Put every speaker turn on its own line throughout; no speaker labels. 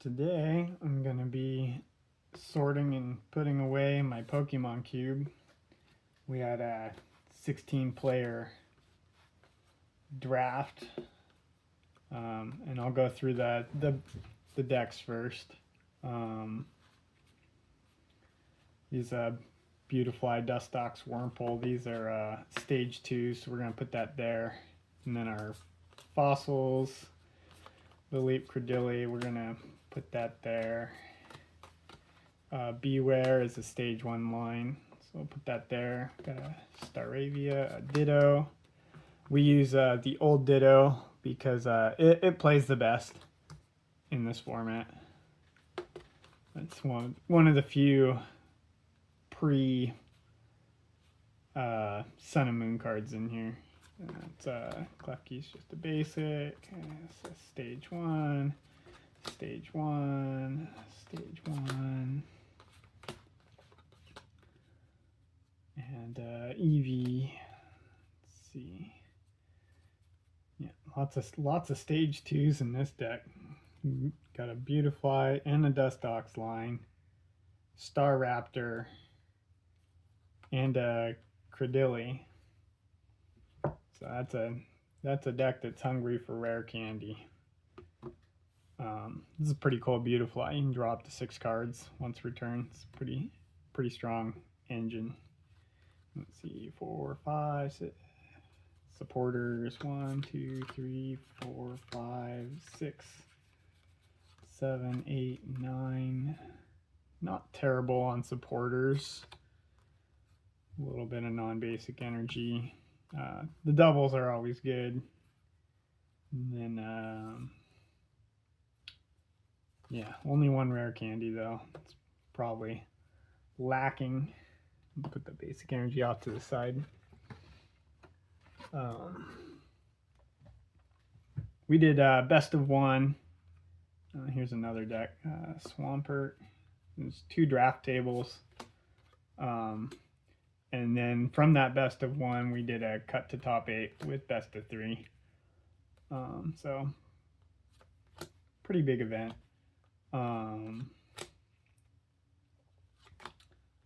Today I'm going to be sorting and putting away my Pokemon cube. We had a 16 player draft, and I'll go through the decks first. These Beautifly Dustox Wurmple, these are stage 2, so we're going to put that there. And then our fossils, the Leap Credilli, we're going to put that there. Beware is a stage 1 line, so we'll put that there. Got a Staravia, a Ditto. We use the old Ditto because it plays the best in this format. It's one of the few pre Sun and Moon cards in here. It's Klefki's just a basic. It's a stage 1, stage 1, stage 1. And Eevee, let's see. Yeah, lots of stage 2s in this deck. Got a Beautifly and a Dustox line, Staraptor, and a Credilli. So that's a deck that's hungry for rare candy. This is a pretty cool Beautifly. You can draw up to 6 cards once returned. It's pretty strong engine. Let's see, 4, 5, 6 supporters. 1, 2, 3, 4, 5, 6, 7, 8, 9. Not terrible on supporters. A little bit of non-basic energy. The doubles are always good. And then, yeah, only one rare candy though. It's probably lacking. Put the basic energy off to the side. We did best of 1. Here's another deck. Swampert. There's 2 draft tables. And then from that best of 1, we did a cut to top 8 with best of 3. So pretty big event.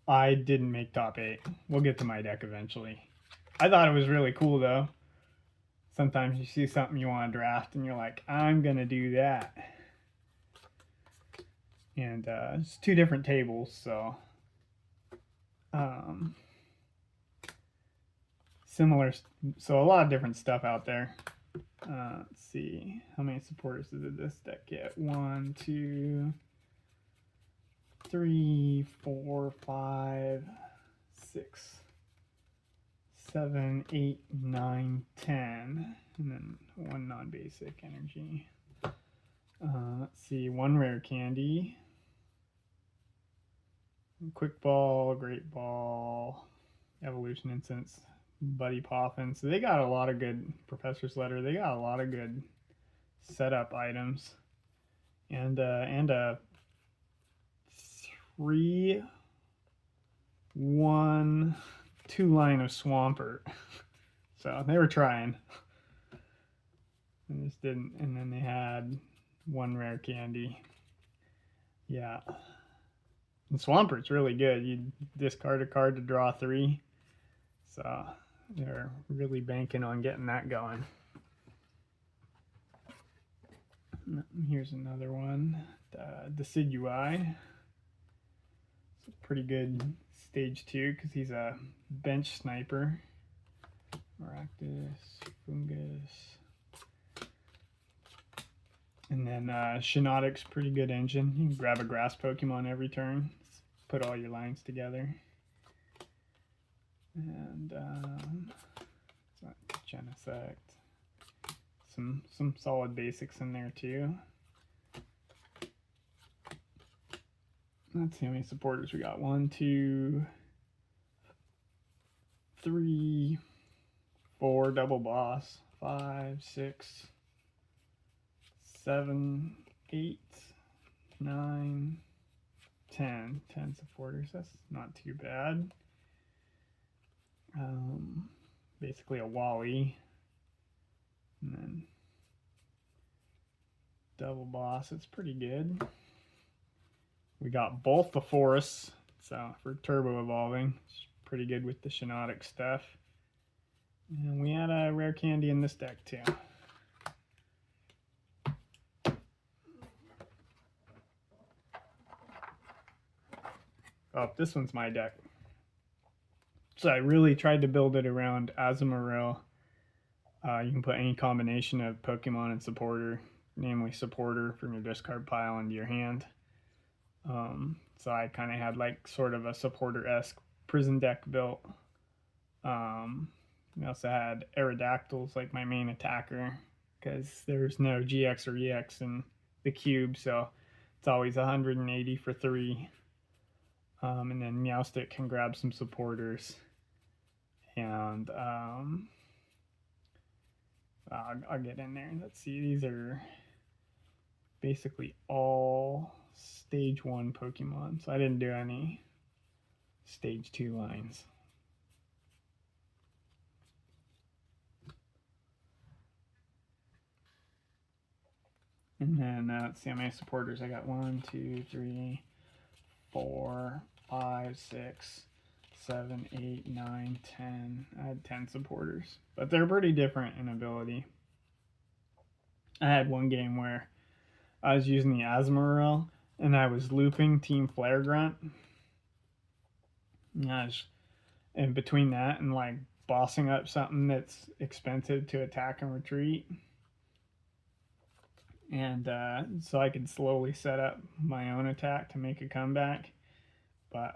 I didn't make top 8. We'll get to my deck eventually. I thought it was really cool though. Sometimes you see something you want to draft and you're like, I'm gonna do that. And it's 2 different tables, so similar, so a lot of different stuff out there. Let's see, how many supporters did this deck get? 1, 2, 3, 4, 5, 6, 7, 8, 9, 10, and then 1 non-basic energy. Let's see, 1 rare candy, Quick Ball, Great Ball, Evolution Incense, Buddy Poffin. So they got a lot of good, Professor's Letter, they got a lot of good setup items. And a 3, 1, 2 line of Swampert. So they were trying. They just didn't. And then they had 1 rare candy. Yeah. And Swampert's really good. You discard a card to draw 3. So they're really banking on getting that going. Here's another one. Decidui. It's a pretty good stage 2 because he's a bench sniper. Maractus, Fungus. And then Shiinotic's pretty good engine. You can grab a grass Pokemon every turn. Put all your lines together. And Genesect. Some solid basics in there too. Let's see how many supporters we got. 1, 2, 3, 4 double boss. 5, 6, 7, 8, 9, 10. 10 supporters. That's not too bad. Basically a Wally. And then double boss. It's pretty good. We got both the forests, so for turbo evolving, it's pretty good with the Shiinotic stuff. And we had a rare candy in this deck too. Oh, this one's my deck. So I really tried to build it around Azumarill. You can put any combination of Pokemon and supporter, namely supporter from your discard pile into your hand. So I kind of had like sort of a supporter-esque prison deck built. We also had Aerodactyls like my main attacker because there's no GX or EX in the cube, so it's always 180 for 3. And then Meowstic can grab some supporters. And I'll get in there. Let's see, these are basically all stage 1 Pokemon, so I didn't do any stage 2 lines. And then let's see how many supporters I got. 1, 2, 3, 4, 5, 6, 7, 8, 9, 10. I had 10 supporters, but they're pretty different in ability. I had one game where I was using the Azumarill and I was looping Team Flare Grunt. And between that and like bossing up something that's expensive to attack and retreat, and so I could slowly set up my own attack to make a comeback. But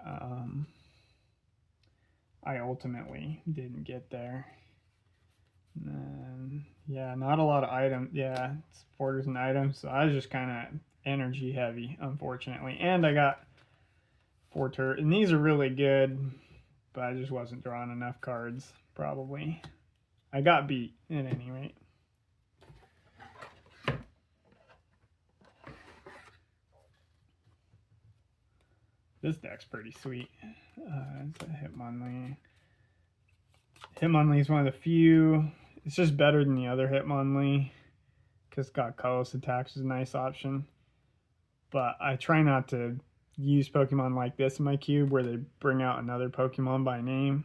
I ultimately didn't get there. And then, yeah, not a lot of items. Yeah, supporters and items. So I was just kind of energy heavy, unfortunately. And I got 4 turrets. And these are really good, but I just wasn't drawing enough cards, probably. I got beat, at any rate. This deck's pretty sweet. It's a Hitmonlee. Hitmonlee is one of the few. It's just better than the other Hitmonlee because it's got colorless attacks is a nice option. But I try not to use Pokemon like this in my cube where they bring out another Pokemon by name.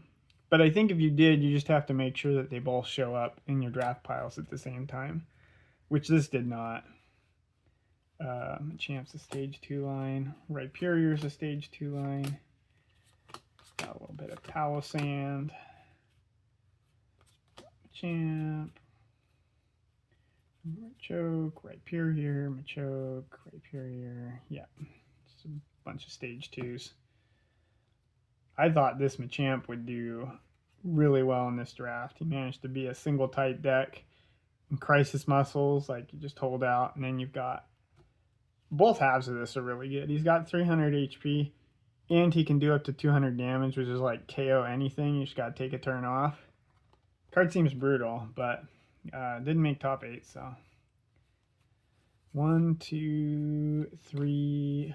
But I think if you did, you just have to make sure that they both show up in your draft piles at the same time, which this did not. Champ's a stage 2 line. Rhyperior's a stage 2 line. Got a little bit of Palossand. Champ. Machoke, Rhyperior, Machoke, Rhyperior. Yeah, just a bunch of stage 2s. I thought this Machamp would do really well in this draft. He managed to be a single type deck. In Crisis Muscles, like you just hold out, and then you've got both halves of this are really good. He's got 300 HP, and he can do up to 200 damage, which is like KO anything. You just got to take a turn off. Card seems brutal, but didn't make top 8, so 1, 2, 3,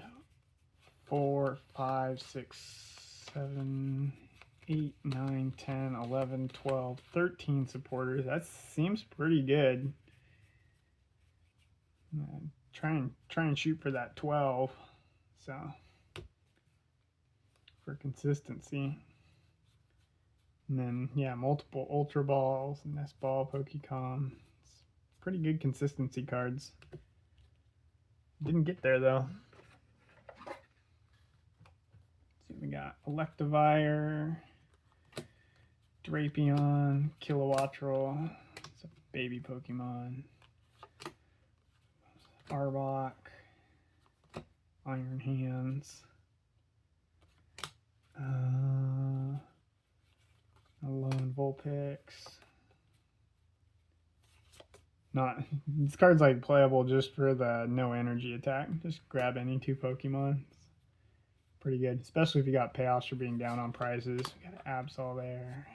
4, 5, 6, 7, 8, 9, 10, 11, 12, 13 supporters. That seems pretty good. Try and shoot for that 12. So for consistency. And then yeah, multiple Ultra Balls, Nest Ball, Pokecom. It's pretty good consistency cards. Didn't get there though. So we got Electivire, Drapion, Kilowattrel. It's a baby Pokemon. Arbok, Iron Hands, Alone Vulpix. Not this card's like playable just for the no energy attack. Just grab any 2 Pokemon. It's pretty good, especially if you got payoffs for being down on prizes. We got Absol there.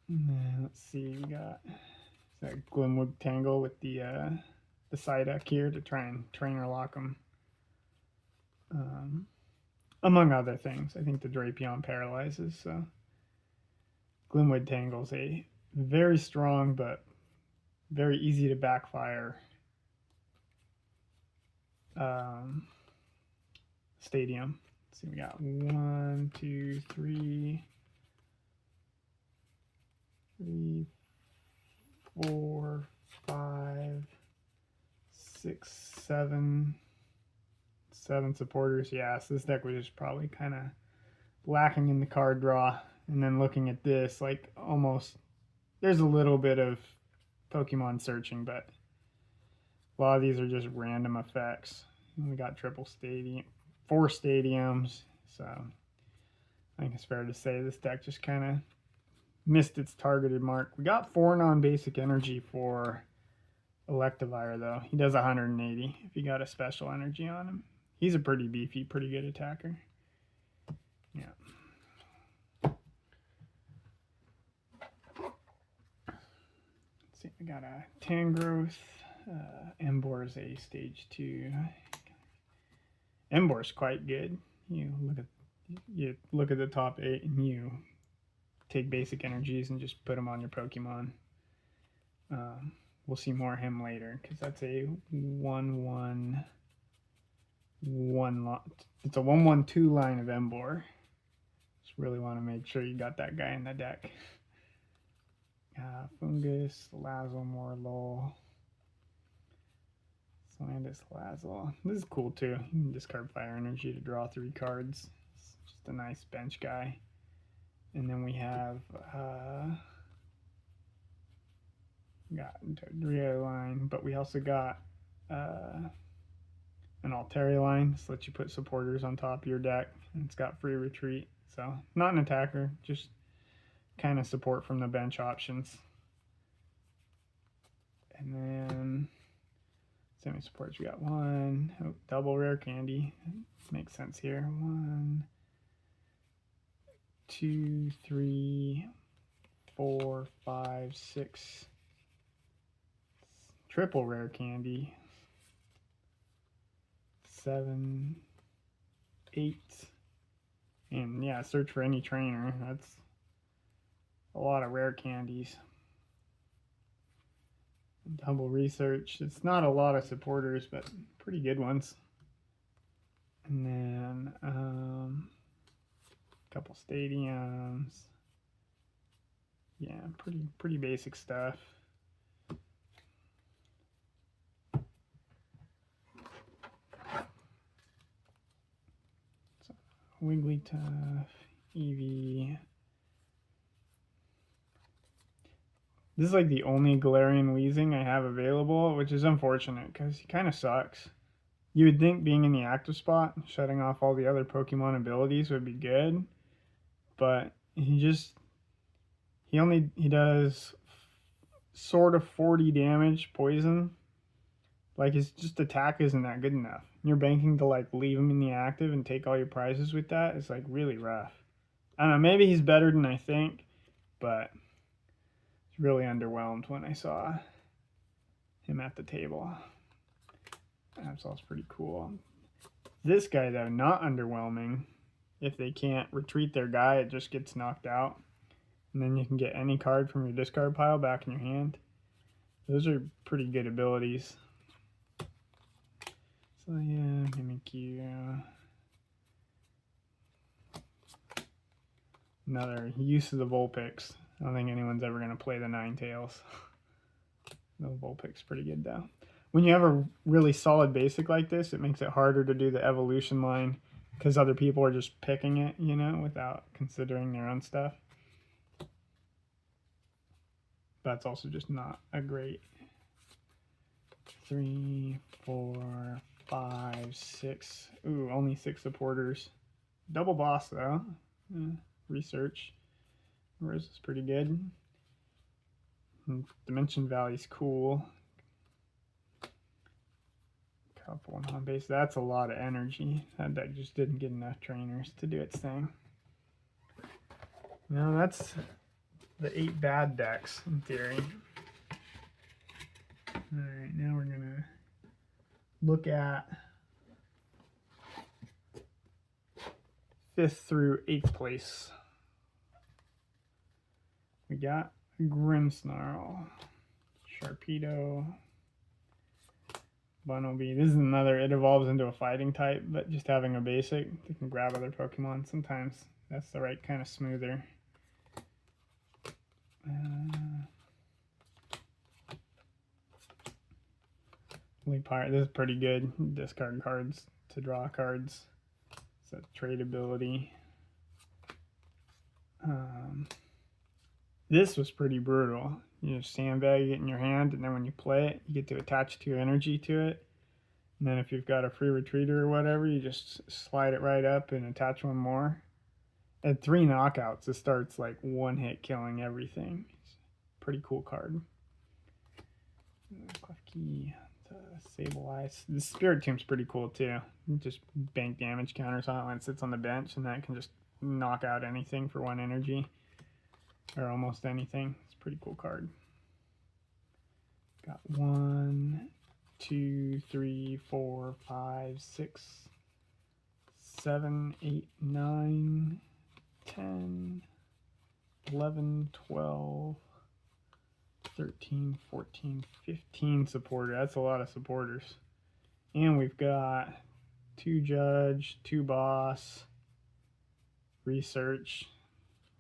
And then, let's see, we got that Glimwood Tangle with the Psyduck here to try and trainer lock them. Among other things, I think the Drapion paralyzes, so Glimwood Tangle's a very strong but very easy to backfire Stadium. Let's see, we got 1, 2, 3, 4, 5, 6, 7 supporters. Yeah, so this deck was just probably kind of lacking in the card draw. And then looking at this, like almost, there's a little bit of Pokemon searching, but a lot of these are just random effects. And we got 4 stadiums, so I think it's fair to say this deck just kind of missed its targeted mark. We got 4 non-basic energy for Electivire, though. He does 180 if you got a special energy on him. He's a pretty beefy, pretty good attacker. Yeah. Let's see, we got a Tangrowth. Emboar is a stage 2. Emboar's quite good. You look at the top 8 and you take basic energies and just put them on your Pokemon. We'll see more of him later because that's a 1/1 lot. It's a 1/1/2 line of Emboar. Just really want to make sure you got that guy in the deck. Fungus, Lazomorlul, Slandus, Lazzle. This is cool too. You can discard fire energy to draw 3 cards. It's just a nice bench guy. And then we have got Dodrio line, but we also got an Altaria line. This lets you put supporters on top of your deck. And it's got free retreat. So not an attacker, just kind of support from the bench options. And then semi supports, we got 1 double rare candy. Makes sense here. 1, 2, 3, 4, 5, 6 triple rare candy. 7, 8, and yeah, search for any trainer. That's a lot of rare candies. Double research. It's not a lot of supporters, but pretty good ones. And then a couple stadiums. Yeah, pretty basic stuff. So, Wigglytuff, Eevee. This is like the only Galarian Weezing I have available, which is unfortunate because he kind of sucks. You would think being in the active spot, shutting off all the other Pokemon abilities would be good, but he does sort of 40 damage poison. Like his just attack isn't that good enough. You're banking to like leave him in the active and take all your prizes with that. It's like really rough. I don't know, maybe he's better than I think, but really underwhelmed when I saw him at the table. Absol's pretty cool. This guy though, not underwhelming. If they can't retreat their guy, it just gets knocked out. And then you can get any card from your discard pile back in your hand. Those are pretty good abilities. So yeah, Mimikyu. Another use of the Vulpix. I don't think anyone's ever going to play the Ninetales. The Vulpix pretty good though. When you have a really solid basic like this, it makes it harder to do the evolution line because other people are just picking it, you know, without considering their own stuff. That's also just not a great 3, 4, 5, 6. Ooh, only 6 supporters. Double boss though. Research. Rose is pretty good. Dimension Valley's cool. Couple on base. That's a lot of energy. That deck just didn't get enough trainers to do its thing. Now that's the 8 bad decks in theory. Alright, now we're gonna look at 5th through 8th place. We got Grimmsnarl, Sharpedo, Bunnelby. This is another, it evolves into a fighting type, but just having a basic, they can grab other Pokemon. Sometimes that's the right kind of smoother. Pirate, this is pretty good. Discard cards to draw cards. So tradability. This was pretty brutal. You just sandbag it in your hand, and then when you play it, you get to attach 2 energy to it. And then if you've got a free retreater or whatever, you just slide it right up and attach 1 more. At 3 knockouts, it starts like 1 hit killing everything. It's a pretty cool card. Klefki, Sableye. The Spiritomb's pretty cool too. You just bank damage counters on it when it sits on the bench, and that can just knock out anything for 1 energy. Or almost anything. It's a pretty cool card. Got 1, 2, 3, 4, 5, 6, 7, 8, 9, 10, 11, 12, 13, 14, 15 supporters. That's a lot of supporters. And we've got 2 judge, 2 boss, research,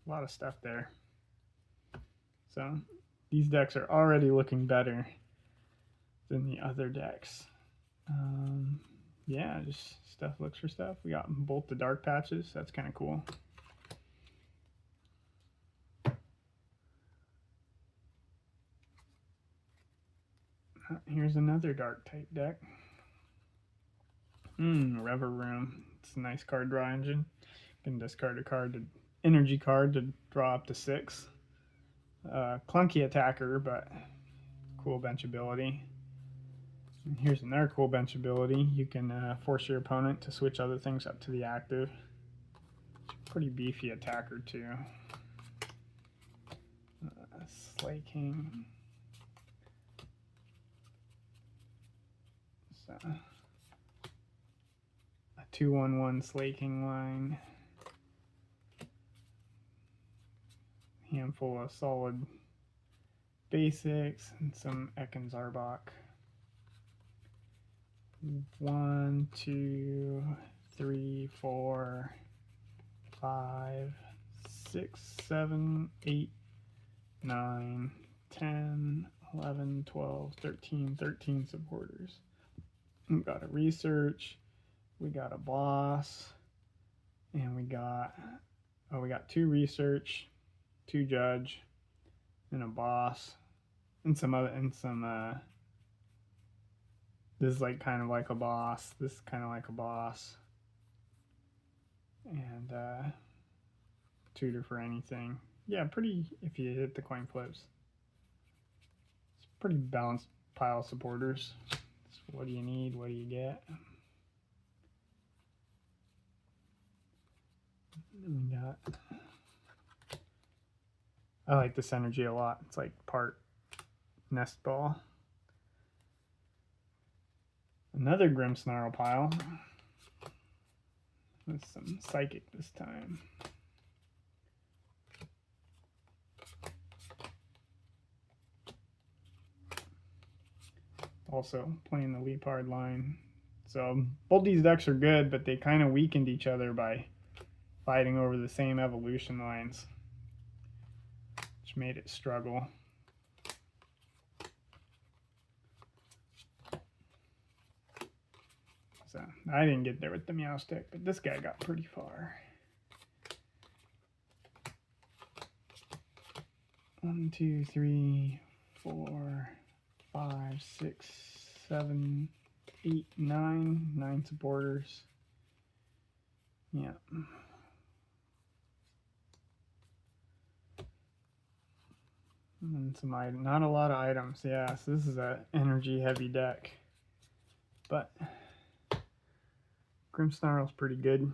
a lot of stuff there. So these decks are already looking better than the other decks. Yeah, just stuff looks for stuff. We got both the dark patches. That's kind of cool. Here's another dark type deck. Rever Room. It's a nice card draw engine. You can discard a card, energy card to draw up to 6. Clunky attacker, but cool bench ability. And here's another cool bench ability. You can force your opponent to switch other things up to the active. Pretty beefy attacker too. Slay King. So, a 2/1/1 Slay King line. Handful of solid basics and some Ekans Arbok. 1, 2, 3, 4, 5, 6, 7, 8, 9, 10, 11, 12, 13 supporters. We got a research, we got a boss, and we got 2 research, 2 judge, and a boss, and this is like kind of like a boss, this is kind of like a boss, and tutor for anything. Yeah, pretty, if you hit the coin flips. It's a pretty balanced pile of supporters. So what do you need? What do you get? And we got, I like this energy a lot. It's like part nest ball. Another Grimmsnarl pile. With some psychic this time. Also playing the Leopard line. So both these decks are good, but they kind of weakened each other by fighting over the same evolution lines, which made it struggle. So I didn't get there with the Meowstick, but this guy got pretty far. 1, 2, 3, 4, 5, 6, 7, 8, 9 supporters. Yeah. And some items, not a lot of items. Yeah, so this is a energy heavy deck, but Grimmsnarl's pretty good.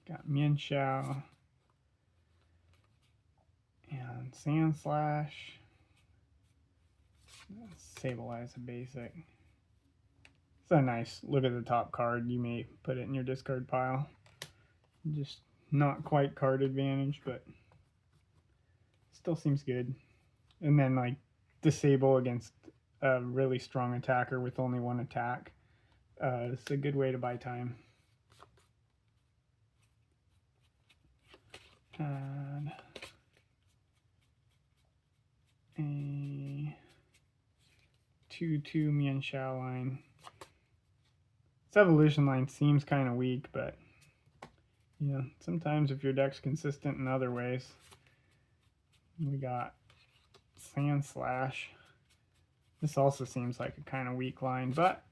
Got Mienshao and Sandslash. Sableye a basic. It's a nice look at the top card. You may put it in your discard pile. Just not quite card advantage, but still seems good. And then like disable against a really strong attacker with only one attack. It's a good way to buy time. And a 2/2 Mian Shao line. This evolution line seems kind of weak, but you know, sometimes if your deck's consistent in other ways. We got Sand Slash. This also seems like a kind of weak line, but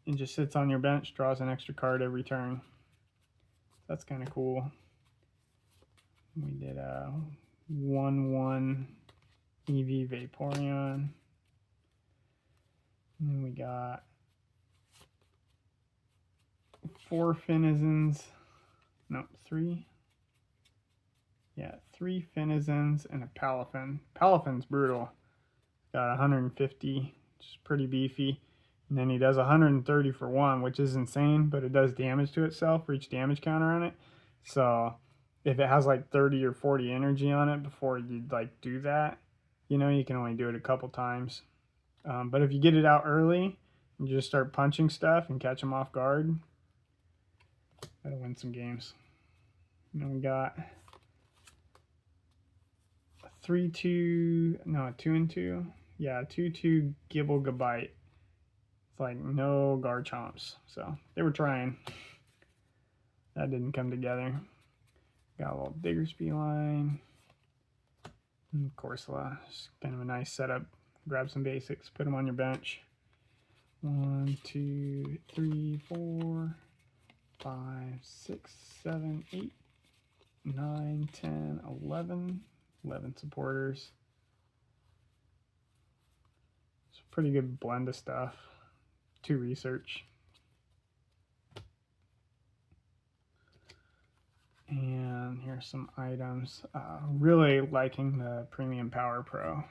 it just sits on your bench, draws an extra card every turn. That's kind of cool. We did a 1/1 EV Vaporeon. And then we got 4 Finizens. No, 3. Yeah, 3 Finizens and a Palafin. Palafin's brutal. Got 150, which is pretty beefy. And then he does 130 for 1, which is insane, but it does damage to itself for each damage counter on it. So if it has like 30 or 40 energy on it before you like do that, you know, you can only do it a couple times. But if you get it out early and you just start punching stuff and catch them off guard, that'll win some games. And then we got a 3/2, no, a 2/2. Yeah, 2/2 Gibble Gabite. It's like no Garchomps. So they were trying. That didn't come together. Got a little Diggersby line. And Corsola. Just kind of a nice setup. Grab some basics, put them on your bench. 1, 2, 3, 4, 5, 6, 7, 8, 9, 10, 11. 11 supporters. It's a pretty good blend of stuff. 2 research. And here's some items. Really liking the Premium Power Pro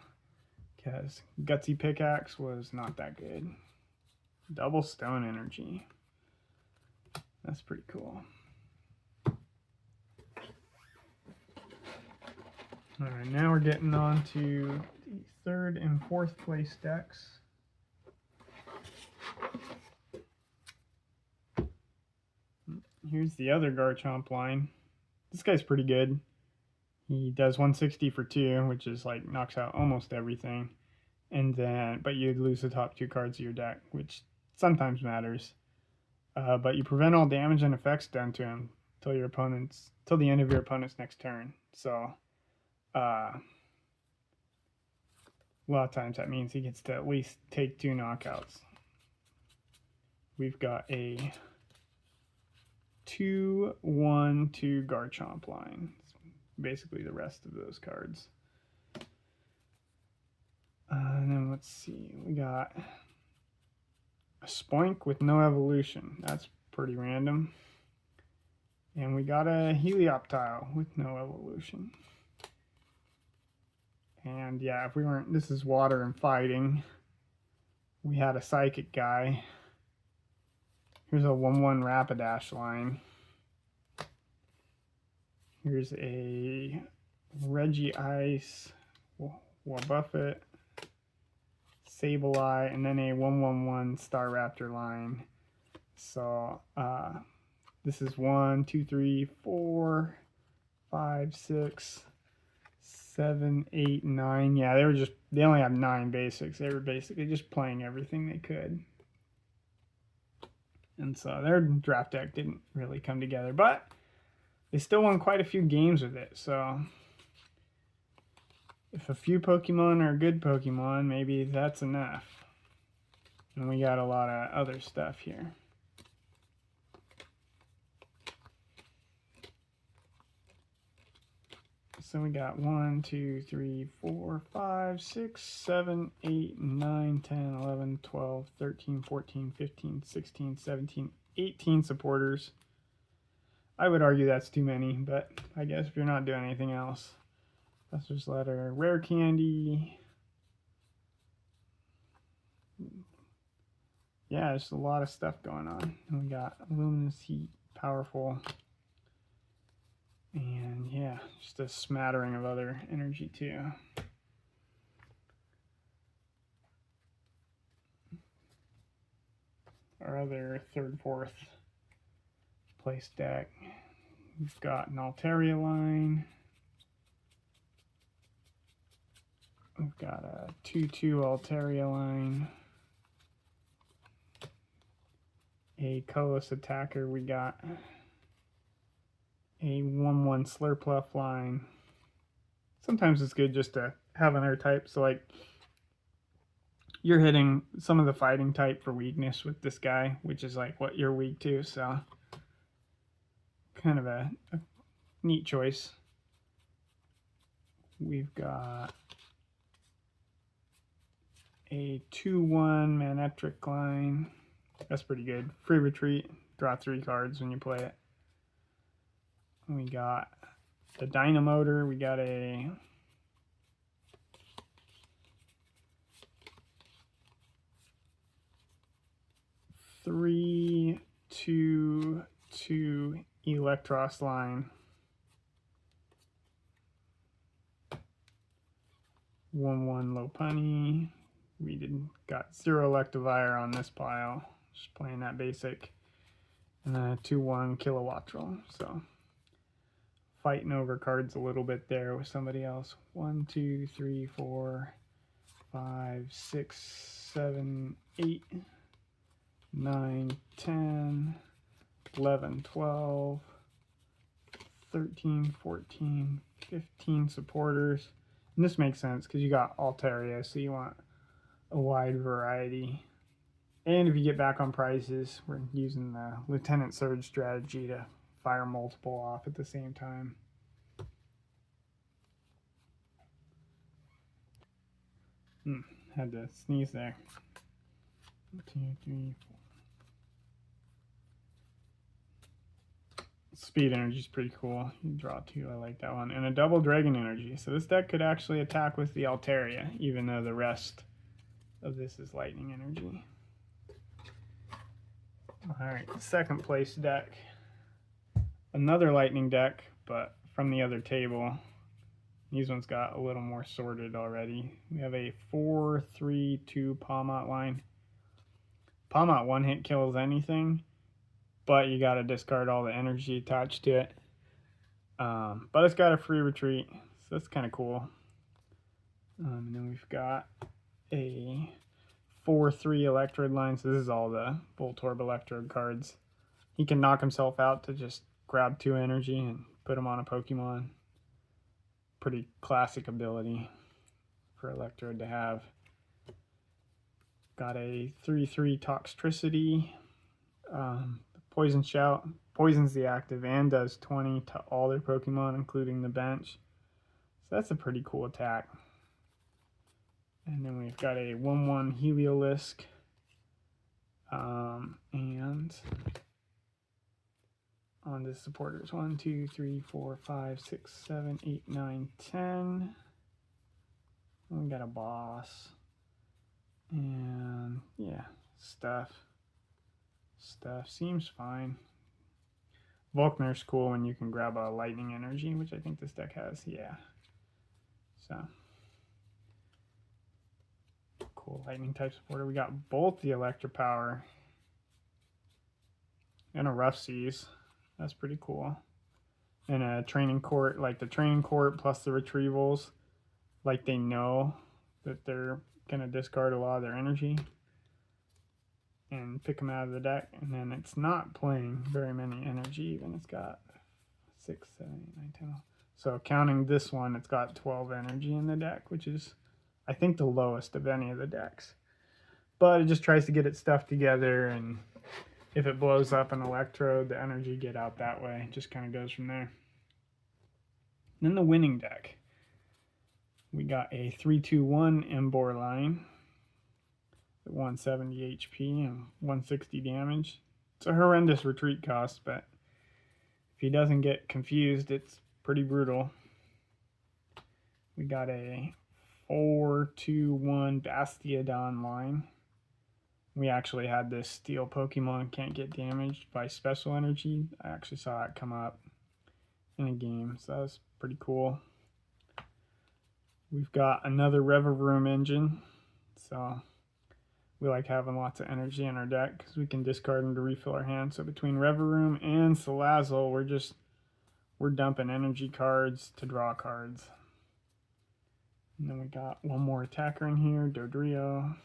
because Gutsy Pickaxe was not that good. Double Stone Energy. That's pretty cool. Alright, now we're getting on to the 3rd and 4th place decks. Here's the other Garchomp line. This guy's pretty good. He does 160 for 2, which is like knocks out almost everything. And then, but you lose the top 2 cards of your deck, which sometimes matters. But you prevent all damage and effects done to him till the end of your opponent's next turn. So, a lot of times that means he gets to at least take 2 knockouts. We've got a 2/1/2 Garchomp line. It's basically the rest of those cards. And then let's see, we got a Spoink with no evolution. That's pretty random. And we got a Helioptile with no evolution. And yeah, if we weren't, this is water and fighting. We had a Psychic guy. Here's a 1/1 Rapidash line. Here's a Regice, Wobbuffet, Sableye, and then a 1/1/1 Staraptor line. So this is 1, 2, 3, 4, 5, 6, 7, 8, 9. Yeah, they only have 9 basics. They were basically just playing everything they could. And so their draft deck didn't really come together, but they still won quite a few games with it. So if a few Pokemon are good Pokemon, maybe that's enough. And we got a lot of other stuff here. So we got 1, 2, 3, 4, 5, 6, 7, 8, 9, 10, 11, 12, 13, 14, 15, 16, 17, 18 supporters. I would argue that's too many, but I guess if you're not doing anything else. Professor's Letter, Rare Candy. Yeah, there's a lot of stuff going on. And we got Luminous Heat, Powerful. And yeah, just a smattering of other energy too. our other third, fourth place deck. We've got an Altaria line. We've got a 2/2 Altaria line. A colorless attacker. We got a 1/1 Slurpluff line. Sometimes it's good just to have another type. So like you're hitting some of the fighting type for weakness with this guy, which is like what you're weak to. So kind of a neat choice. We've got a 2/1 Manectric line. That's pretty good. Free retreat. Draw 3 cards when you play it. We got the Dynamotor. We got a three, 2/2 Electros line. 1/1 Lopunny. We got 0 Electivire on this pile. Just playing that basic. And then a 2/1 Kilowattrel. So fighting over cards a little bit there with somebody else. 1, 2, 3, 4, 5, 6, 7, 8, 9, 10, 11, 12, 13, 14, 15 supporters. And this makes sense because you got Altaria, so you want a wide variety. And if you get back on prices, we're using the Lieutenant Surge strategy to fire multiple off at the same time. Had to sneeze there. 1, 2, 3, 4. Speed energy is pretty cool. You draw 2, I like that one. And a double Dragon Energy. So this deck could actually attack with the Altaria, even though the rest of this is Lightning Energy. Alright, second place deck. Another Lightning deck, but from the other table. These ones got a little more sorted already. We have a 4/3/2 Palmot line. Palmot one-hit kills anything, but you got to discard all the energy attached to it. But it's got a free retreat, so that's kind of cool. And then we've got a 4/3 Electrode line. So this is all the Voltorb Electrode cards. He can knock himself out to just grab 2 energy and put him on a Pokemon. Pretty classic ability for Electrode to have. Got a 3/3 Toxtricity. Poison Shout poisons the active and does 20 to all their Pokemon, including the bench. So that's a pretty cool attack. And then we've got a 1/1 Heliolisk. And on the supporters, 1, 2, 3, 4, 5, 6, 7, 8, 9, 10. And we got a boss. And yeah, stuff seems fine. Volkner's cool when you can grab a Lightning Energy, which I think this deck has. Yeah. So cool Lightning type supporter. We got both the Electropower and a Rough Seas. That's pretty cool. And a Training Court, like the Training Court plus the Retrievals, like they know that they're gonna discard a lot of their energy and pick them out of the deck, and then it's not playing very many energy even. It's got 6, 7, 8, 9, 10. So counting this one, it's got 12 energy in the deck, which is, I think, the lowest of any of the decks. But it just tries to get its stuff together, and if it blows up an Electrode, the energy get out that way. It just kind of goes from there. Then the winning deck. We got a 3/2/1 Embor line. 170 HP and 160 damage. It's a horrendous retreat cost, but if he doesn't get confused, it's pretty brutal. We got a 4/2/1 Bastiodon line. We actually had this steel Pokemon can't get damaged by special energy. I actually saw it come up in a game, so that was pretty cool. We've got another Revivroom engine, so We like having lots of energy in our deck because we can discard them to refill our hand. So between Reverum and Salazzle, we're dumping energy cards to draw cards. And then we got one more attacker in here, Dodrio.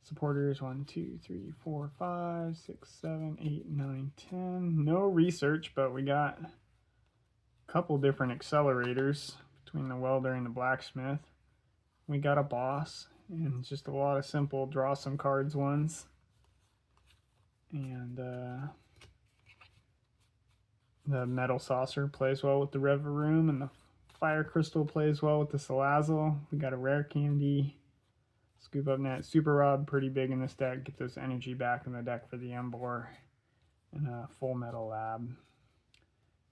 Supporters 1, 2, 3, 4, 5, 6, 7, 8, 9, 10. No research, but we got a couple different accelerators between the welder and the blacksmith. We got a boss, and just a lot of simple draw some cards ones. And the metal saucer plays well with the Reverum, and the fire crystal plays well with the Salazzle. We got a rare candy. Scoop up net. Super Rod, pretty big in this deck. Get this energy back in the deck for the Embor. And a full metal lab.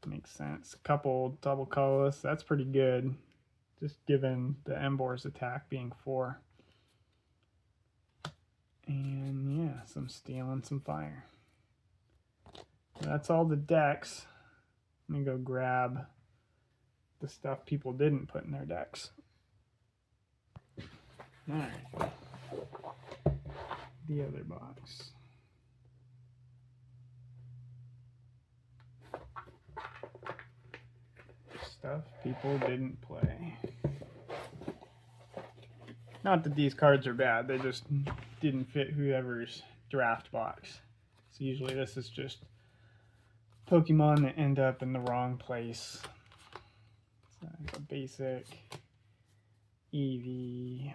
Makes sense. Couple double colorless. That's pretty good. Just given the Embor's attack being 4. And yeah, some steel and some fire. That's all the decks. Let me go grab the stuff people didn't put in their decks. Alright. The other box. Stuff people didn't play. Not that these cards are bad, they just didn't fit whoever's draft box. So usually this is just Pokemon that end up in the wrong place. So a basic, Eevee,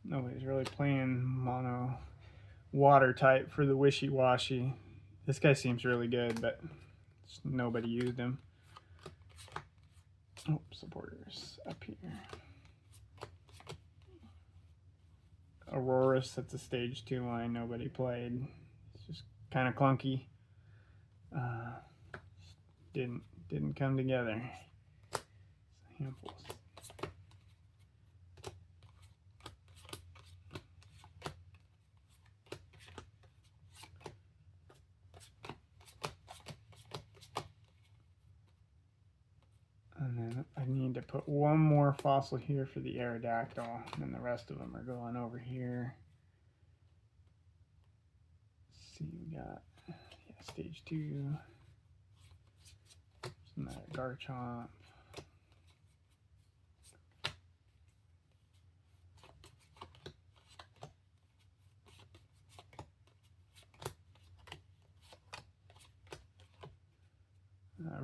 nobody's really playing mono water type for the wishy-washy. This guy seems really good, but nobody used him. Oh, supporters up here. Aurorus, that's a stage 2 line nobody played. It's just kind of clunky. Didn't come together. Handfuls. And then I need to put one more fossil here for the Aerodactyl, and then the rest of them are going over here. Let's see, we got stage 2. Another Garchomp.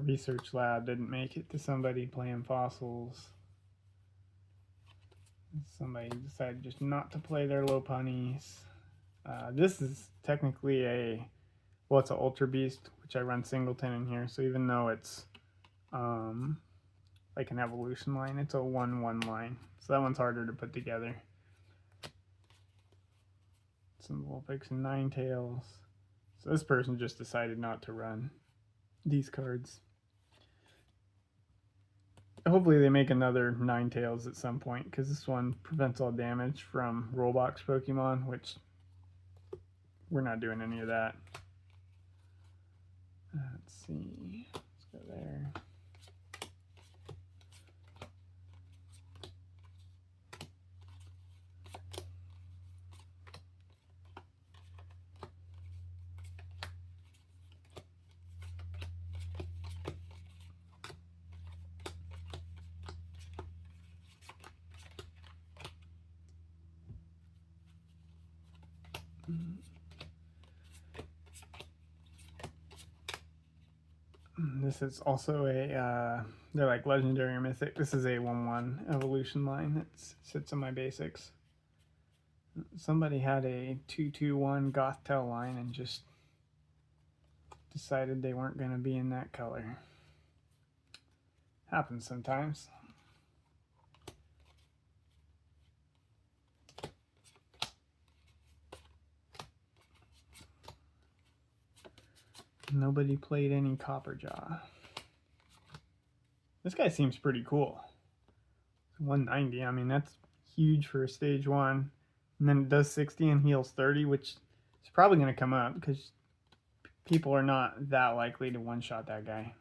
Research lab didn't make it to somebody playing fossils. Somebody decided just not to play their Lopunnies. This is technically it's an Ultra Beast, which I run Singleton in here. So even though it's like an evolution line, it's a 1/1 line. So that one's harder to put together. Some Vulpix and Ninetales. So this person just decided not to run these cards. Hopefully they make another Ninetales at some point, because this one prevents all damage from Rollbox Pokemon, which we're not doing any of that. Let's see. Let's go there. This is also they're like legendary or mythic. This is a 1/1 evolution line that sits in my basics. Somebody had a 2/2/1 Gothtel line and just decided they weren't going to be in that color. Happens sometimes. Nobody played any Copperjaw. This guy seems pretty cool. 190, I mean, that's huge for a stage 1. And then it does 60 and heals 30, which is probably going to come up because people are not that likely to one-shot that guy.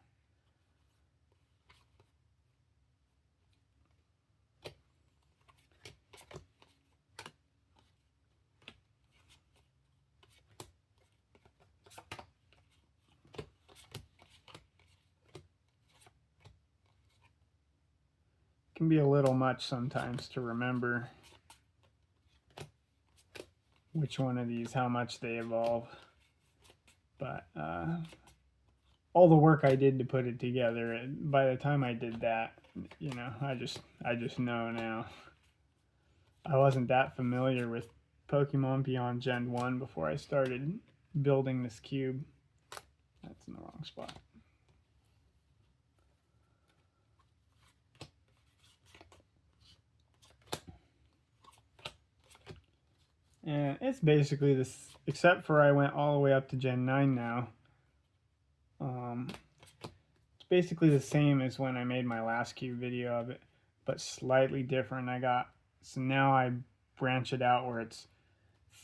can be a little much sometimes to remember which one of these, how much they evolve. But all the work I did to put it together, by the time I did that, you know, I just know now. I wasn't that familiar with Pokemon beyond Gen 1 before I started building this cube. That's in the wrong spot. And it's basically this, except for I went all the way up to Gen 9 now. It's basically the same as when I made my last cube video of it, but slightly different. So now I branch it out where it's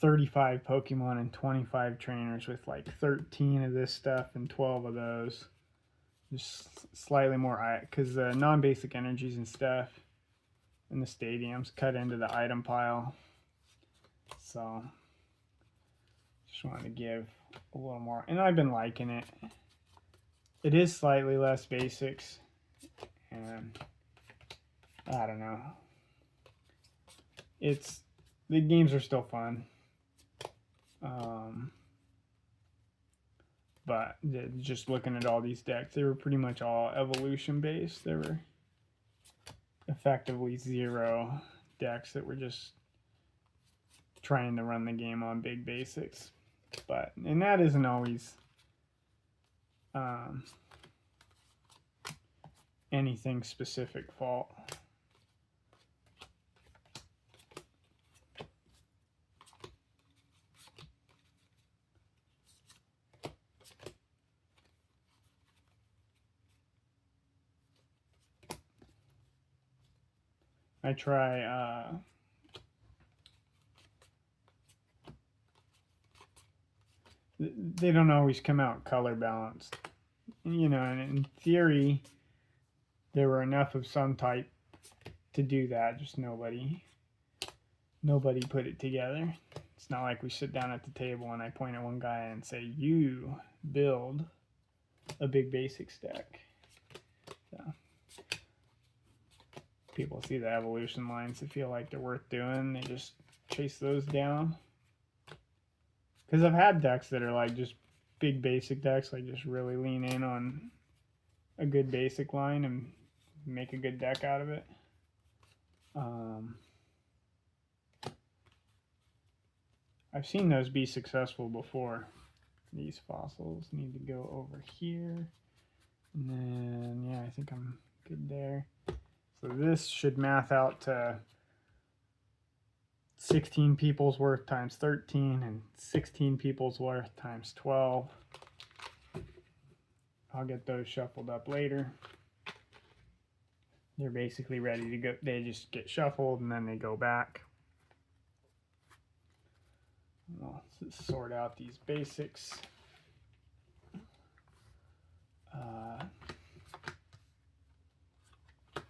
35 Pokemon and 25 trainers with like 13 of this stuff and 12 of those. Just slightly more, because the non-basic energies and stuff in the stadiums cut into the item pile. So just wanted to give a little more, and I've been liking it. It is slightly less basics, and I don't know. The games are still fun. But just looking at all these decks, they were pretty much all evolution based. There were effectively 0 decks that were just trying to run the game on big basics. And that isn't always anything specific fault. I try they don't always come out color balanced, you know, and in theory there were enough of some type to do that, just nobody put it together. It's not like we sit down at the table and I point at one guy and say, you build a big basics deck. So people see the evolution lines that feel like they're worth doing, they just chase those down. Because I've had decks that are like just big basic decks, like just really lean in on a good basic line and make a good deck out of it. I've seen those be successful before. These fossils need to go over here. And then, yeah, I think I'm good there. So this should math out to 16 people's worth times 13 and 16 people's worth times 12. I'll get those shuffled up later. They're basically ready to go. They just get shuffled and then they go back. Let's sort out these basics.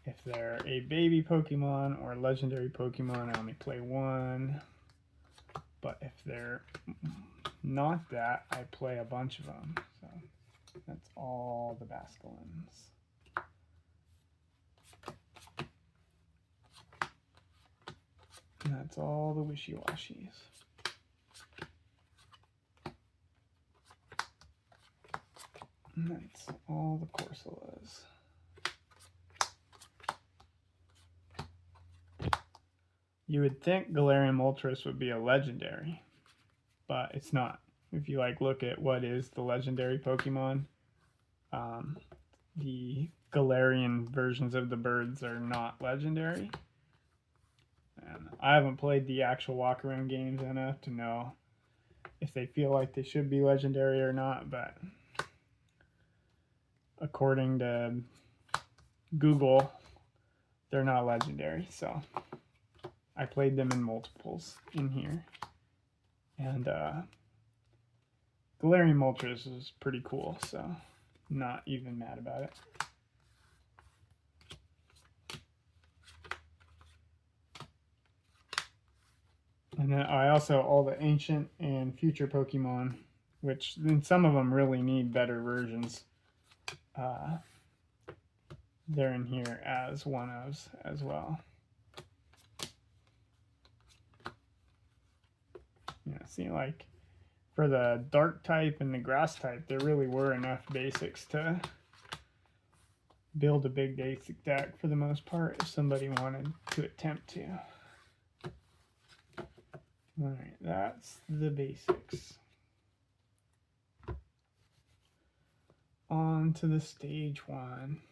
If they're a baby Pokemon or legendary Pokemon, I only play 1. But if they're not that, I play a bunch of them. So that's all the Basculins. And that's all the Wishy-Washis. And that's all the Corsolas. You would think Galarian Moltres would be a legendary, but it's not. If you like look at what is the legendary Pokemon, the Galarian versions of the birds are not legendary. And I haven't played the actual walk-around games enough to know if they feel like they should be legendary or not, but according to Google, they're not legendary, so I played them in multiples in here. And Galarian Moltres is pretty cool, so not even mad about it. And then I also, all the ancient and future Pokemon, which then some of them really need better versions. they're in here as one-ofs as well. Yeah, see, like for the dark type and the grass type, there really were enough basics to build a big basic deck for the most part if somebody wanted to attempt to. Alright, that's the basics. On to the stage one.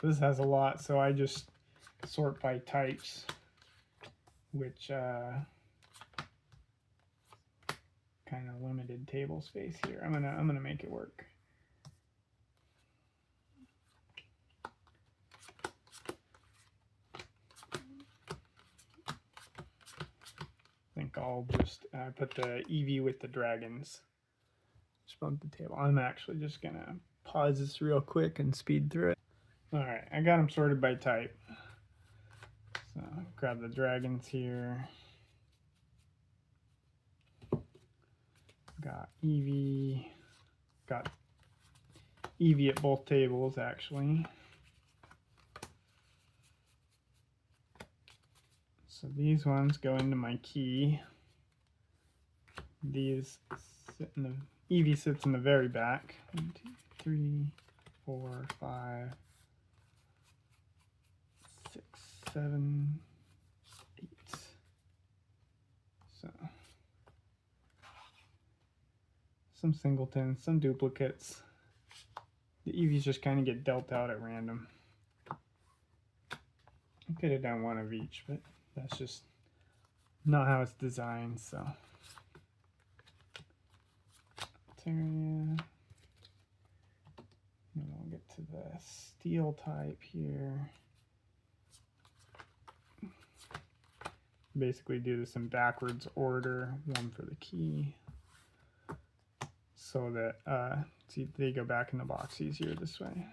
So this has a lot, so I just sort by types, which kind of limited table space here. I'm gonna make it work. I think I'll just put the Eevee with the dragons. Just bump the table. I'm actually just gonna pause this real quick and speed through it. Alright, I got them sorted by type. So grab the dragons here. Got Eevee. Got Eevee at both tables actually. So these ones go into my key. These sit in the Eevee sits in the very back. 1, 2, 3, 4, 5, 6, 7, 8. So some singletons, some duplicates. The Eevees just kind of get dealt out at random. I could have done one of each, but that's just not how it's designed, so. And we'll get to the steel type here. Basically do this in backwards order, one for the key, so that see, they go back in the box easier this way.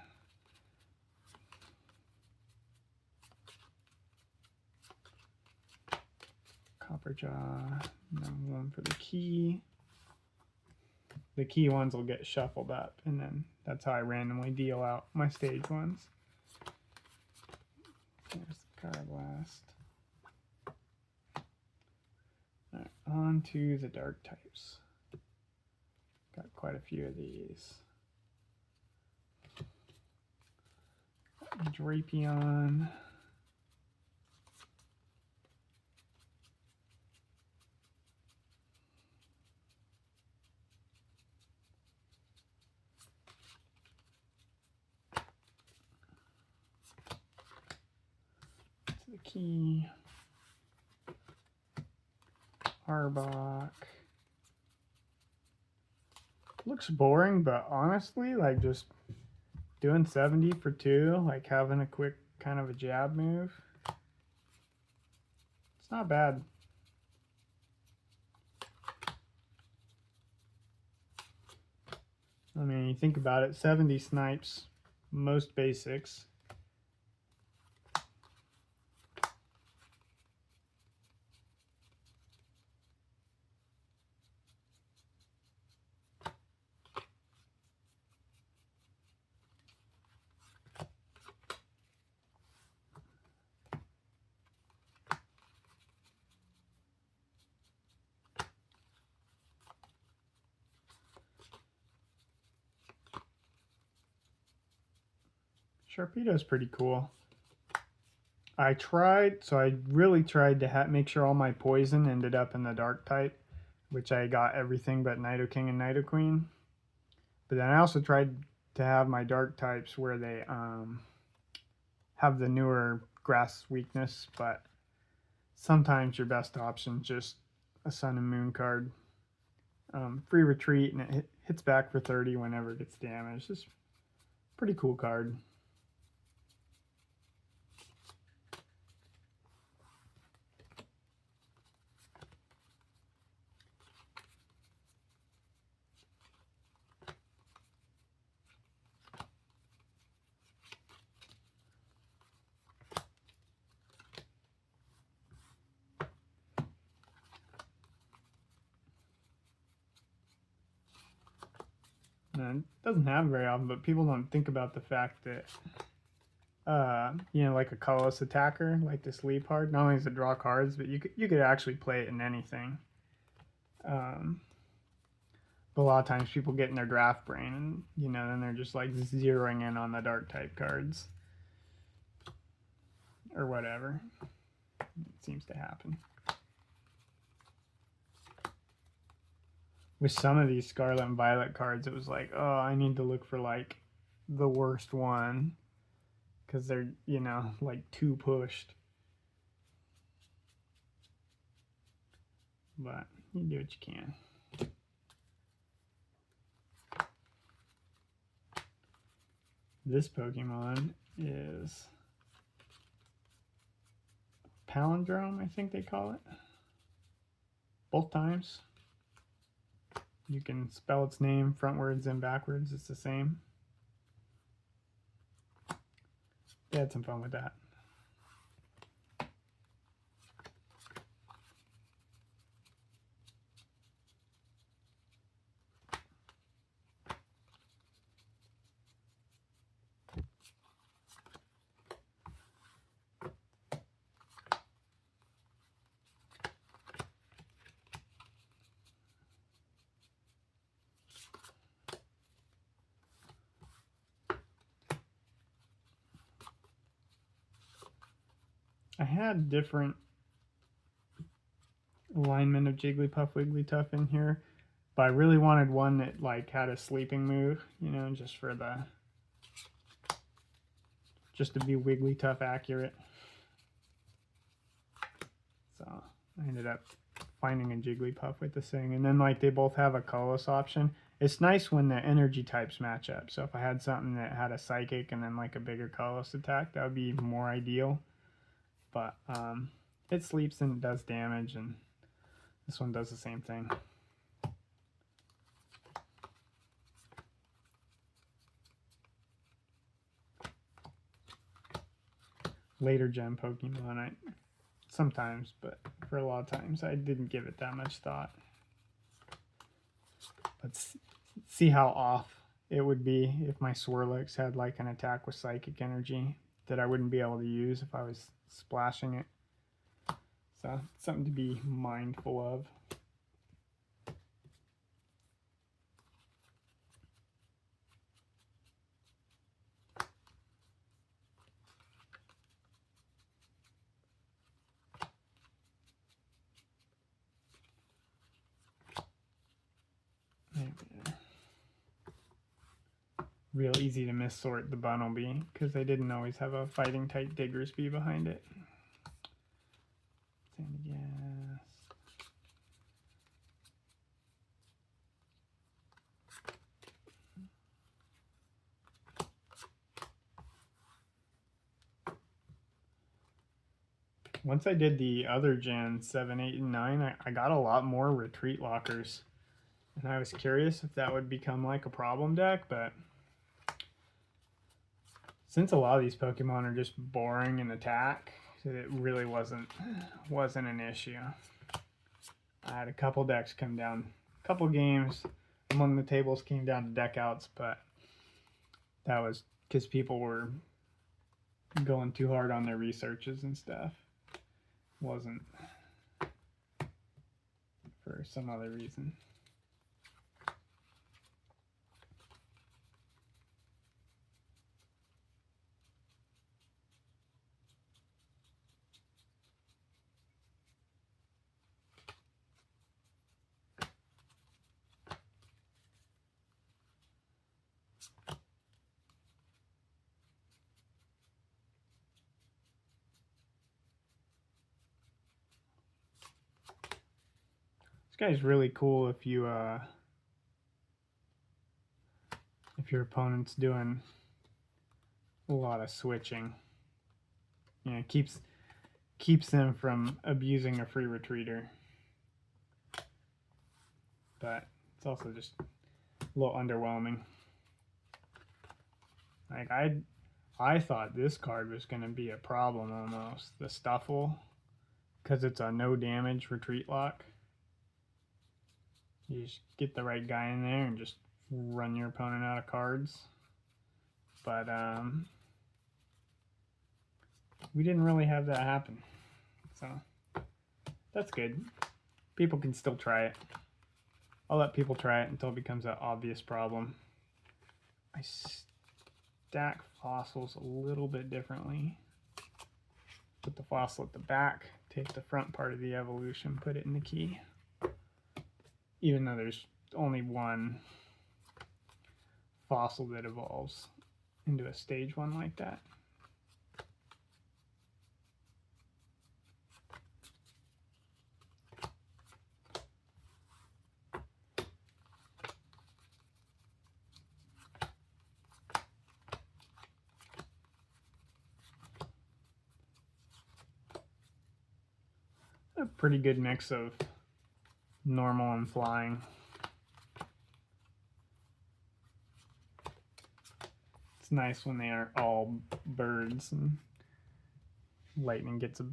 Copper jaw, and then one for the key. The key ones will get shuffled up, and then that's how I randomly deal out my stage ones. There's the card blast. Alright, on to the dark types. Got quite a few of these. Drapion. To the key. Arbok. Looks boring, but honestly, like just doing 70 for 2, like having a quick kind of a jab move. It's not bad. I mean, you think about it, 70 snipes, most basics. Sharpedo's pretty cool. I really tried to make sure all my poison ended up in the dark type, which I got everything but Nidoking and Nidoqueen. But then I also tried to have my dark types where they have the newer grass weakness, but sometimes your best option is just a Sun and Moon card. Free retreat, and it hits back for 30 whenever it gets damaged. It's a pretty cool card. And it doesn't happen very often, but people don't think about the fact that you know, like a colorless attacker, like this leap hard. Not only does it draw cards, but you could actually play it in anything. But a lot of times people get in their draft brain, and you know, then they're just like zeroing in on the dark type cards or whatever. It seems to happen. With some of these Scarlet and Violet cards, it was like, oh, I need to look for like the worst one because they're, you know, like too pushed. But you do what you can. This Pokemon is Palindrome, I think they call it. Both times. You can spell its name frontwards and backwards. It's the same. They had some fun with that. I had different alignment of Jigglypuff, Wigglytuff in here, but I really wanted one that like had a sleeping move, you know, just to be Wigglytuff accurate. So I ended up finding a Jigglypuff with this thing, and then like they both have a colorless option. It's nice when the energy types match up. So if I had something that had a psychic and then like a bigger colorless attack, that would be more ideal. But it sleeps and it does damage, and this one does the same thing. Later gen Pokemon, sometimes, but for a lot of times I didn't give it that much thought. Let's see how off it would be if my Swirlix had like an attack with psychic energy that I wouldn't be able to use if I was splashing it. So something to be mindful of. Real easy to missort the Bunnelby because they didn't always have a fighting type Diggersby behind it. Sandygast. Once I did the other gen 7, 8, and 9, I got a lot more retreat lockers. And I was curious if that would become like a problem deck, but since a lot of these Pokemon are just boring in attack, it really wasn't an issue. I had a couple decks come down, a couple games among the tables came down to deck outs, but that was because people were going too hard on their researches and stuff. Wasn't for some other reason. This guy's really cool if your opponent's doing a lot of switching. You know, keeps them from abusing a free retreater. But it's also just a little underwhelming. Like I thought this card was going to be a problem almost. The Stuffle, because it's a no damage retreat lock. You just get the right guy in there and just run your opponent out of cards. But we didn't really have that happen. So that's good. People can still try it. I'll let people try it until it becomes an obvious problem. I stack fossils a little bit differently. Put the fossil at the back, take the front part of the evolution, put it in the key. Even though there's only one fossil that evolves into a stage one like that. A pretty good mix of normal and flying. It's nice when they aren't all birds and lightning gets a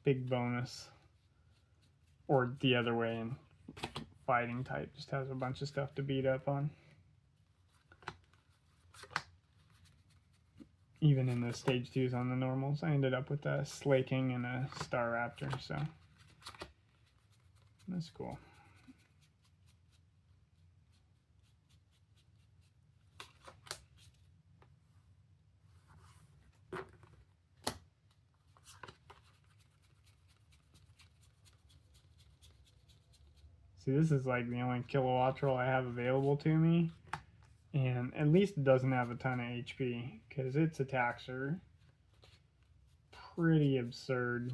big bonus. Or the other way, and fighting type just has a bunch of stuff to beat up on. Even in the stage 2s on the normals, I ended up with a Slaking and a Star Raptor, so that's cool. See, this is like the only Kilowattrel I have available to me, and at least it doesn't have a ton of HP, because its attacks are pretty absurd.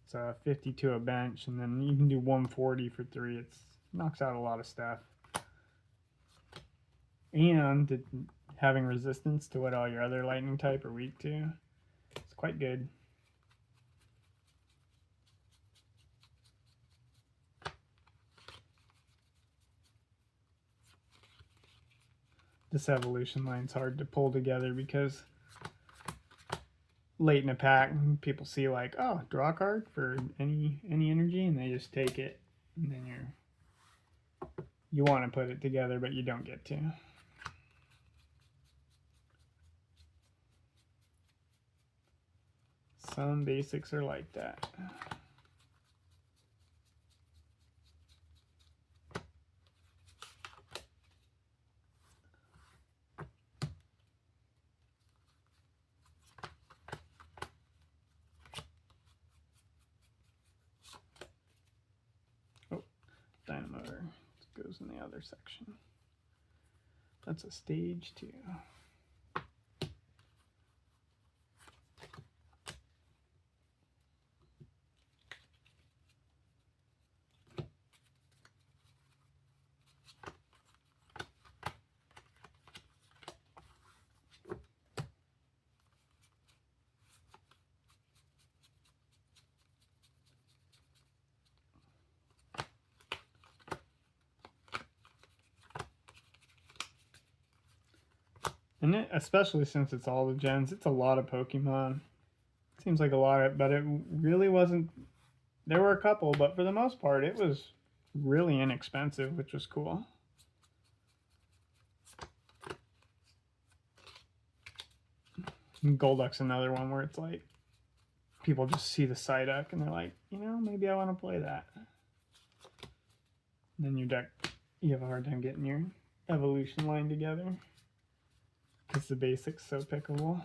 It's a 52 a bench, and then you can do 140 for 3. It knocks out a lot of stuff. And having resistance to what all your other lightning type are weak to, it's quite good. This evolution line's hard to pull together because late in a pack, people see like, oh, draw a card for any energy, and they just take it, and then you want to put it together, but you don't get to. Some basics are like that. Oh, dynamotor goes in the other section. That's a stage 2. And especially since it's all the gens, it's a lot of Pokemon. Seems like a lot, but it really wasn't. There were a couple, but for the most part, it was really inexpensive, which was cool. And Golduck's another one where it's like, people just see the Psyduck and they're like, maybe I want to play that. And then your deck, you have a hard time getting your evolution line together. Because the basic's so pickable.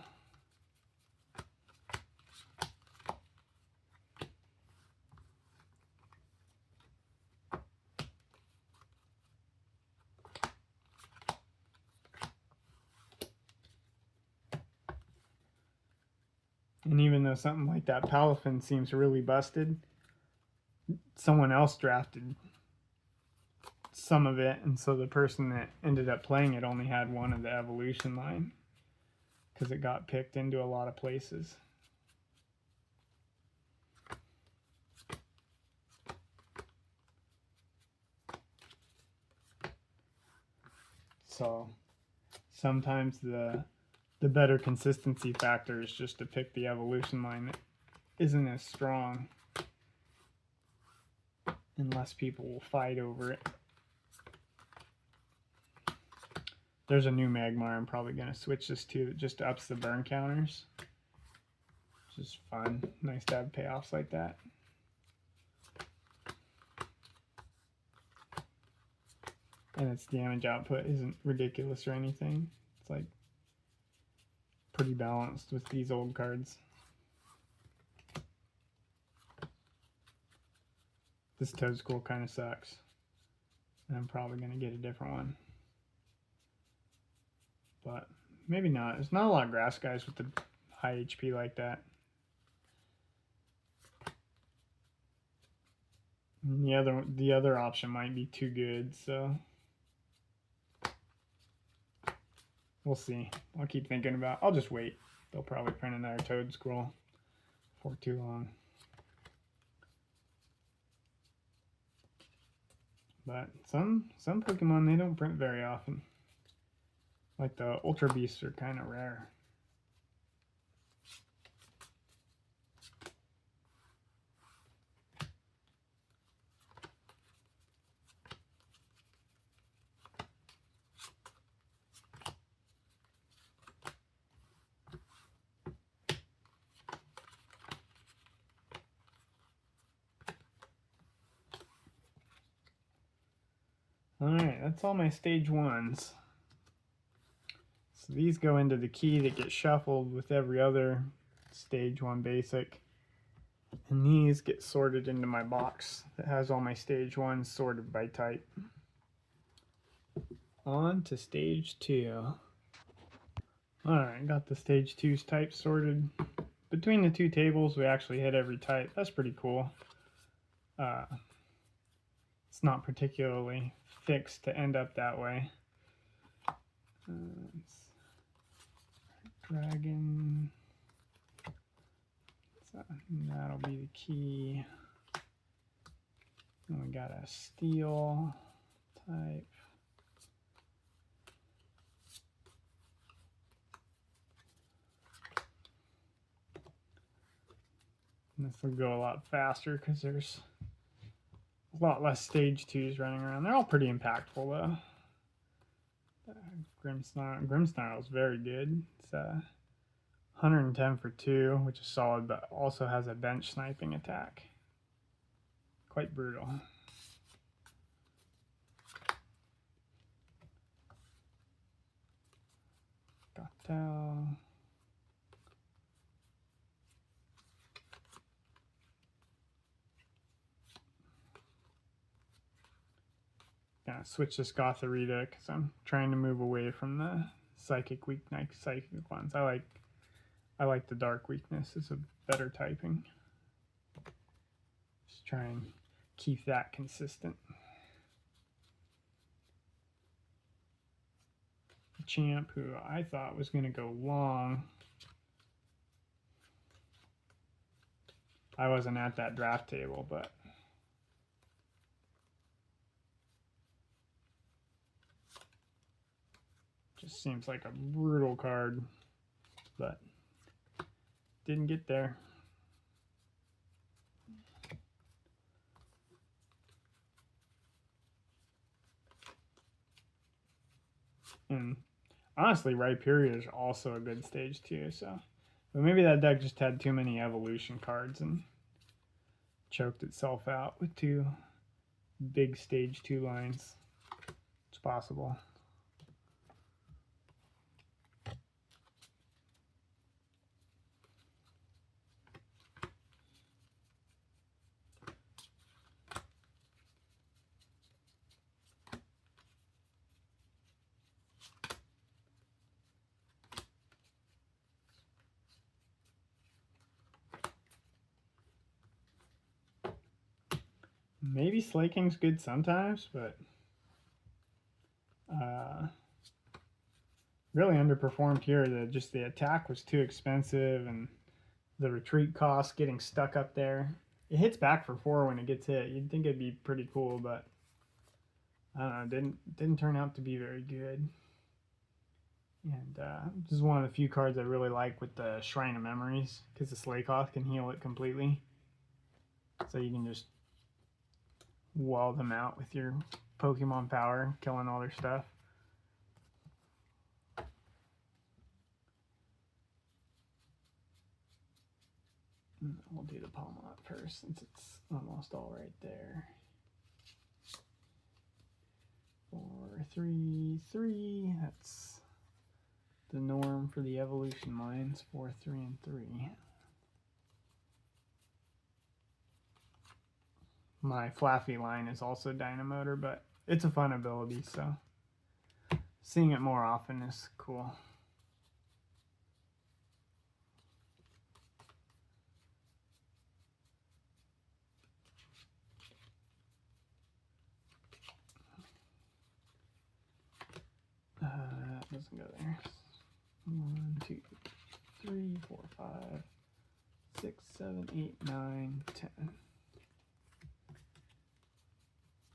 And even though something like that Palafin seems really busted, someone else drafted some of it, and so the person that ended up playing it only had one of the evolution line because it got picked into a lot of places. So sometimes the better consistency factor is just to pick the evolution line that isn't as strong, unless people will fight over it. There's a new Magmar I'm probably going to switch this to that just ups the burn counters. is fun. Nice to have payoffs like that. And its damage output isn't ridiculous or anything. It's like pretty balanced with these old cards. This Toad School kind of sucks. And I'm probably going to get a different one. But maybe not. There's not a lot of grass guys with the high HP like that. And the other option might be too good, so we'll see. I'll keep thinking about it. I'll just wait. They'll probably print another Toad Scroll for too long. But some Pokemon, they don't print very often. Like the Ultra Beasts are kind of rare. Alright, that's all my stage 1s. So these go into the key that gets shuffled with every other stage 1 basic. And these get sorted into my box that has all my stage 1s sorted by type. On to stage 2. Alright, got the stage 2's type sorted. Between the two tables, we actually hit every type. That's pretty cool. It's not particularly fixed to end up that way. Dragon. So that'll be the key. And we got a steel type. And this will go a lot faster because there's a lot less stage 2s running around. They're all pretty impactful though. Grimmsnarl is very good. It's 110 for 2, which is solid, but also has a bench sniping attack. Quite brutal. Gothel. Gonna switch this Gotharita because I'm trying to move away from the psychic ones. I like the dark weakness. It's a better typing. Just try and keep that consistent. Champ, who I thought was going to go long. I wasn't at that draft table, but just seems like a brutal card, but didn't get there. And honestly, Rhyperior is also a good stage 2, so. But maybe that deck just had too many evolution cards and choked itself out with 2 big stage 2 lines. It's possible. Maybe Slaking's good sometimes, but really underperformed here. The attack was too expensive, and the retreat cost getting stuck up there. It hits back for 4 when it gets hit. You'd think it'd be pretty cool, but I don't know. Didn't turn out to be very good. And this is one of the few cards I really like with the Shrine of Memories, because the Slakoth can heal it completely. So you can just wall them out with your Pokemon power, killing all their stuff. We'll do the Palmont first since it's almost all right there. 4, 3, 3. That's the norm for the evolution lines. 4, 3, and 3. My Flaffy line is also Dynamotor, but it's a fun ability, so seeing it more often is cool. That doesn't go there. 1, 2, 3, 4, 5, 6, 7, 8, 9, 10.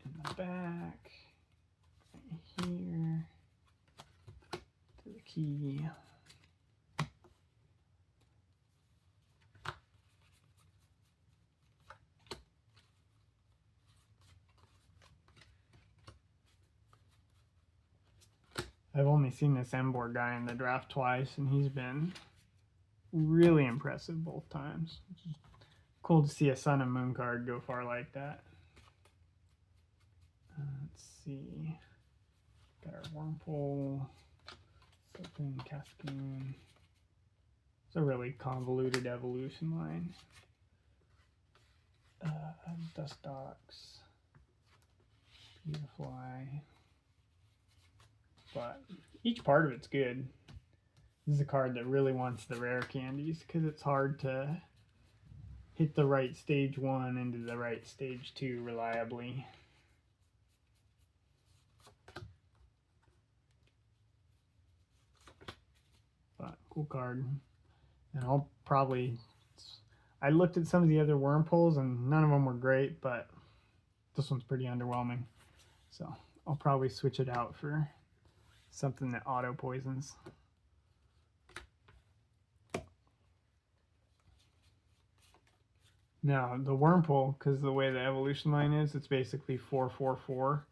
In the back, right here, to the key. I've only seen this Embor guy in the draft twice, and he's been really impressive both times. It's cool to see a Sun and Moon card go far like that. Let's see. Got our Wormpole, Open Cascoon. It's a really convoluted evolution line. Dustox, Beautifly. But each part of it's good. This is a card that really wants the rare candies because it's hard to hit the right stage 1 into the right stage 2 reliably. But cool card. And I looked at some of the other Wormpoles and none of them were great, but this one's pretty underwhelming. So I'll probably switch it out for something that auto poisons. Now the Wormpole, because the way the evolution line is, it's basically 4, 4, 4.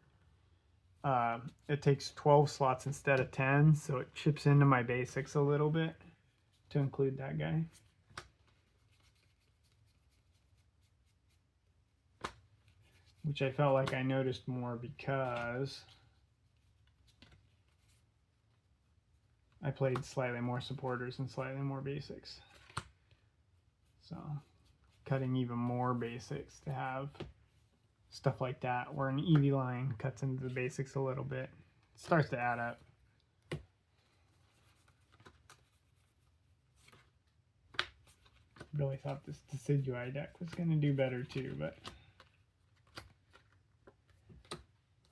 It takes 12 slots instead of 10, so it chips into my basics a little bit to include that guy. Which I felt like I noticed more because I played slightly more supporters and slightly more basics. So cutting even more basics to have stuff like that, where an EV line cuts into the basics a little bit, it starts to add up. Really thought this Decidui deck was going to do better too, but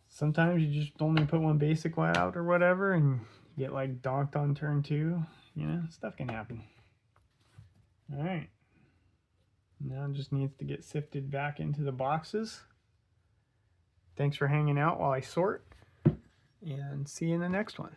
sometimes you just only put one basic out or whatever and get like donked on turn 2. You know, stuff can happen. Alright. Now it just needs to get sifted back into the boxes. Thanks for hanging out while I sort, and see you in the next one.